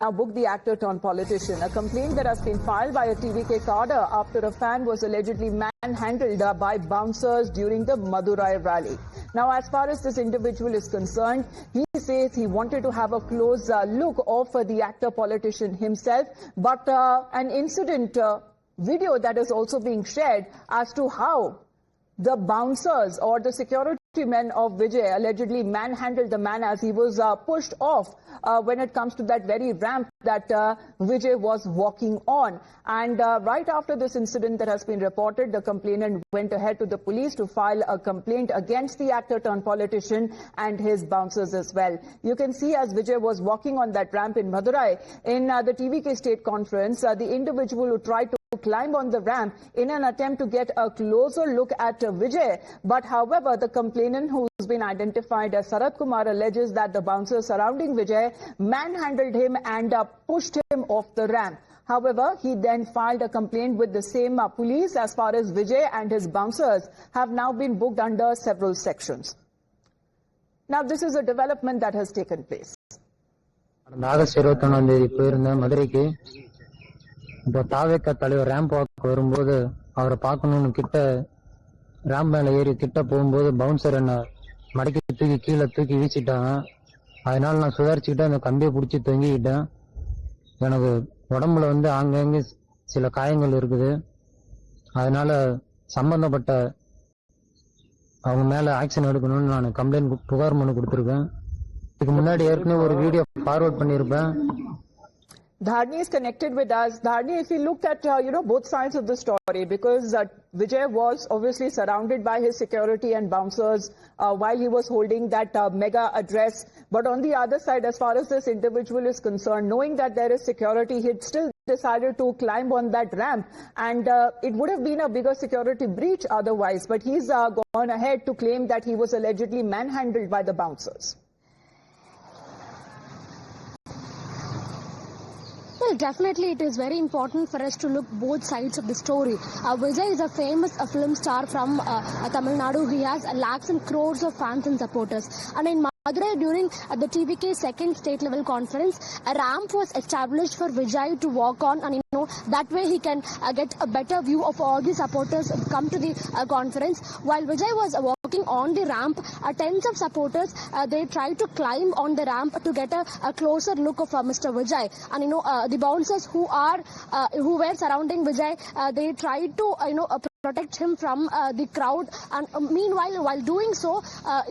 now booked the actor turned politician. A complaint that has been filed by a TVK Cadre after a fan was allegedly manhandled by bouncers during the Madurai rally. Now, as far as this individual is concerned, he says he wanted to have a close look of the actor politician himself, but an incident video that is also being shared as to how the bouncers or the security men of Vijay allegedly manhandled the man as he was pushed off when it comes to that very ramp that Vijay was walking on. And right after this incident that has been reported, the complainant went ahead to the police to file a complaint against the actor turned politician and his bouncers as well. You can see as Vijay was walking on that ramp in Madurai in the TVK state conference, the individual who tried to climb on the ramp in an attempt to get a closer look at Vijay. But however, the complainant, who's been identified as Sarat Kumar, alleges that the bouncers surrounding Vijay manhandled him and pushed him off the ramp. However, he then filed a complaint with the same police as far as Vijay and his bouncers have now been booked under several sections. Now, this is a development that has taken place. இப்போ தாவேக்க தலைவர் ramp walk வரும்போது அவரை பார்க்கணும்னு கிட்ட ramp மேல ஏறி கிட்ட போகும்போது பவுன்சர் என்ன மடக்கி தூக்கி கீழே தூக்கி வீசிட்டாங்க. அதனால நான் சுதாரிச்சுக்கிட்டு அந்த கம்பியை பிடிச்சி தொங்கிக்கிட்டேன். எனக்கு உடம்புல ஆங்காங்கே சில காயங்கள் இருக்குது. அதனால சம்பந்தப்பட்ட அவங்க மேல ஆக்ஷன் எடுக்கணும்னு நான் கம்ப்ளைண்ட் புகார் மனு கொடுத்துருக்கேன். இதுக்கு முன்னாடி ஏற்கனவே ஒரு வீடியோ ஃபார்வர்ட் பண்ணியிருப்பேன். Dharni is connected with us. Dharni, if you looked at, both sides of the story, because Vijay was obviously surrounded by his security and bouncers while he was holding that mega address. But on the other side, as far as this individual is concerned, knowing that there is security, he still decided to climb on that ramp. And it would have been a bigger security breach otherwise. But he's gone ahead to claim that he was allegedly manhandled by the bouncers. Well, definitely it is very important for us to look both sides of the story. Vijay is a famous film star from Tamil Nadu. He has lakhs and crores of fans and supporters. And in Madurai, during the TVK second state level conference, a ramp was established for Vijay to walk on, and that way he can get a better view of all the supporters come to the conference. While Vijay was walking on the ramp, tens of supporters they tried to climb on the ramp to get a closer look of Mr. Vijay. And the bouncers who were surrounding Vijay, they tried to protect him from the crowd. And meanwhile, while doing so,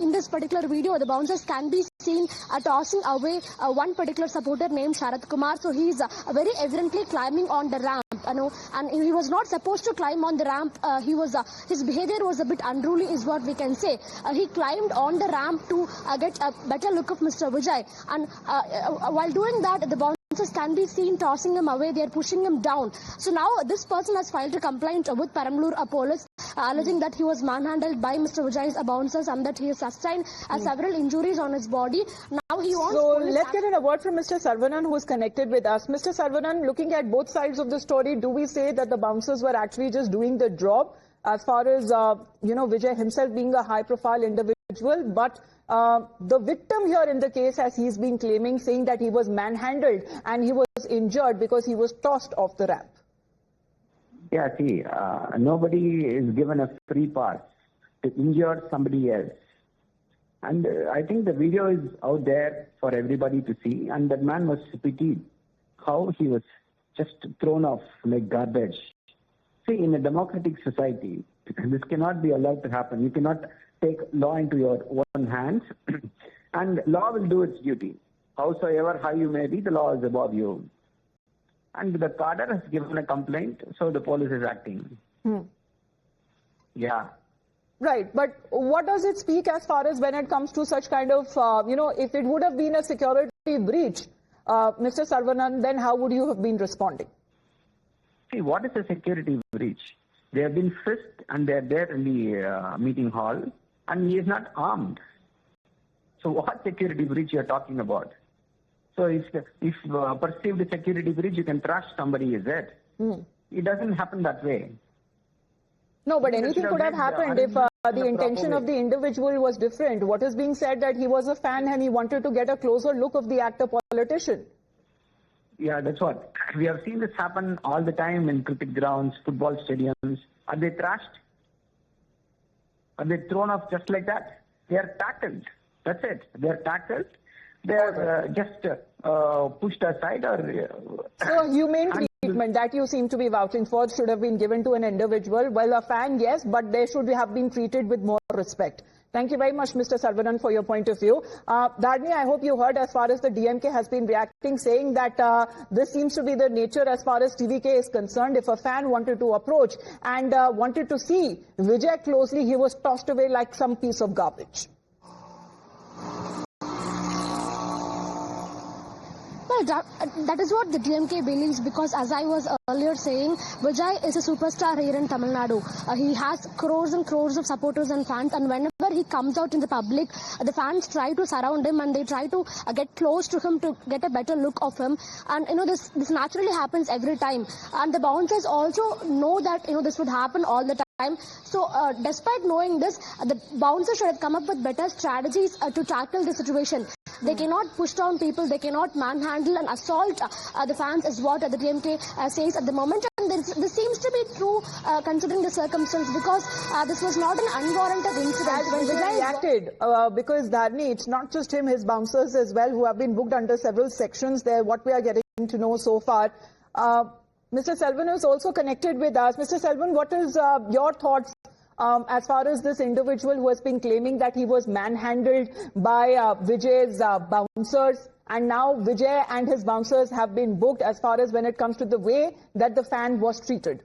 in this particular video, the bouncers can be seen tossing away one particular supporter named Sarat Kumar. So he is very evidently climbing on the ramp. And he was not supposed to climb on the ramp. His behavior was a bit unruly, is what we can say. He climbed on the ramp to get a better look of Mr. Vijay. And while doing that, the bouncers can be seen tossing him away. They are pushing him down. So now this person has filed a complaint with Paramlur police, alleging that he was manhandled by Mr. Vijay's bouncers and that he has sustained several injuries on his body. Now he wants. So let's get a word from Mr. Sarvanan, who is connected with us. Mr. Sarvanan, looking at both sides of the story, do we say that the bouncers were actually just doing the job as far as Vijay himself being a high-profile individual, but the victim here in the case, as he's been claiming, saying that he was manhandled and he was injured because he was tossed off the ramp? Yeah, see, nobody is given a free pass to injure somebody else. And I think the video is out there for everybody to see, and that man was pitied how he was just thrown off like garbage. See, in a democratic society, this cannot be allowed to happen. You cannot take law into your own hands, and law will do its duty. Howsoever high you may be, the law is above you. And the cadre has given a complaint, so the police is acting. Yeah. Right, but what does it speak as far as when it comes to such kind of, if it would have been a security breach, Mr. Sarvanan, then how would you have been responding? See, what is a security breach? They have been frisked and they are there in the meeting hall, and he is not armed. So what security breach you are talking about? So if perceived security breach, you can trash somebody, is it? It doesn't happen that way. No, but anything could have happened if the intention of the individual was different. What is being said that he was a fan and he wanted to get a closer look of the actor politician? Yeah, that's what. We have seen this happen all the time in cricket grounds, football stadiums. Are they trashed? Are they thrown off just like that? They are tackled. That's it. They are tackled. They are just pushed aside or... So humane treatment that you seem to be vouching for should have been given to an individual. Well, a fan, yes, but they should have been treated with more respect. Thank you very much, Mr. Sarvanan, for your point of view. Dharni, I hope you heard as far as the DMK has been reacting, saying that this seems to be the nature as far as TVK is concerned. If a fan wanted to approach and wanted to see Vijay closely, he was tossed away like some piece of garbage. Well, that is what the DMK believes, because as I was earlier saying, Vijay is a superstar here in Tamil Nadu. He has crores and crores of supporters and fans, and whenever he comes out in the public, the fans try to surround him and they try to get close to him to get a better look of him. And this naturally happens every time. And the bouncers also know that this would happen all the time. So despite knowing this, the bouncers should have come up with better strategies to tackle the situation. They cannot push down people, they cannot manhandle and assault the fans, is what the DMK says at the moment. And this seems to be true considering the circumstance, because this was not an unwarranted incident. When Vijay reacted, because Dharni, it's not just him, his bouncers as well, who have been booked under several sections there, what we are getting to know so far. Mr. Selvan is also connected with us. Mr. Selvan, what is your thoughts as far as this individual who has been claiming that he was manhandled by Vijay's bouncers, and now Vijay and his bouncers have been booked as far as when it comes to the way that the fan was treated?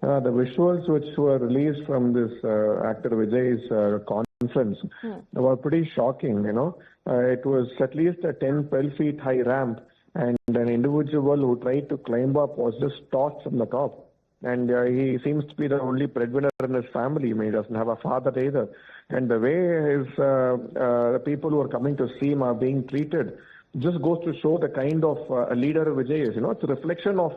The visuals which were released from this actor Vijay's conference were pretty shocking, It was at least a 10-12 feet high ramp, and an individual who tried to climb up was just tossed from the top. And he seems to be the only breadwinner in his family. I mean, he doesn't have a father either. And the way his the people who are coming to see him are being treated just goes to show the kind of leader Vijay is. It's a reflection of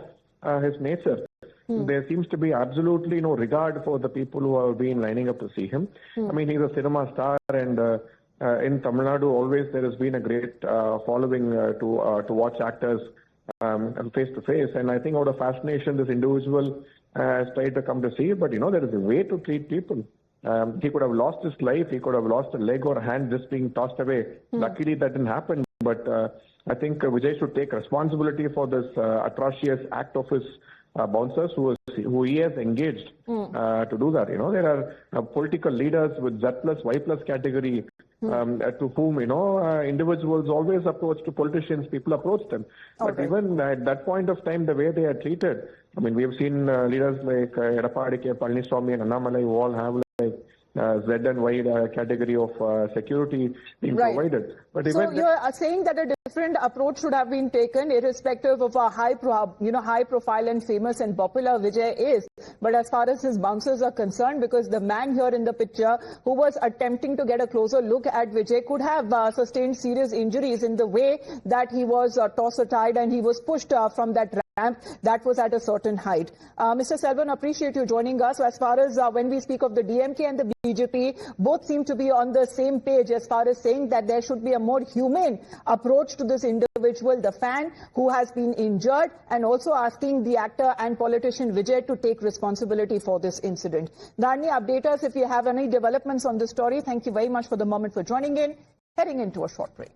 his nature. There seems to be absolutely no regard for the people who have been lining up to see him. I mean, he's a cinema star, and in Tamil Nadu, always there has been a great following to watch actors face to face. And I think out of fascination, this individual has tried to come to see it, but there is a way to treat people. He could have lost his life, he could have lost a leg or a hand just being tossed away. Luckily that didn't happen, but I think Vijay should take responsibility for this atrocious act of his bouncers who he has engaged to do that. There are political leaders with Z+, Y+ category to whom, individuals always approach to politicians, people approach them. But even at that point of time, the way they are treated, I mean, we have seen leaders like Edapadi K. Palniswamy and Annamalai who all have like Z and Y category of security being provided. But so you are saying that a different approach should have been taken, irrespective of how high profile and famous and popular Vijay is. But as far as his bouncers are concerned, because the man here in the picture who was attempting to get a closer look at Vijay could have sustained serious injuries in the way that he was tossed aside and he was pushed from that ramp that was at a certain height. Mr. Selvan, appreciate you joining us. So as far as when we speak of the DMK and the BJP, both seem to be on the same page as far as saying that there should be a more humane approach to this individual, the fan who has been injured, and also asking the actor and politician Vijay to take responsibility for this incident. Dharni, update us if you have any developments on this story. Thank you very much for the moment for joining in. Heading into a short break.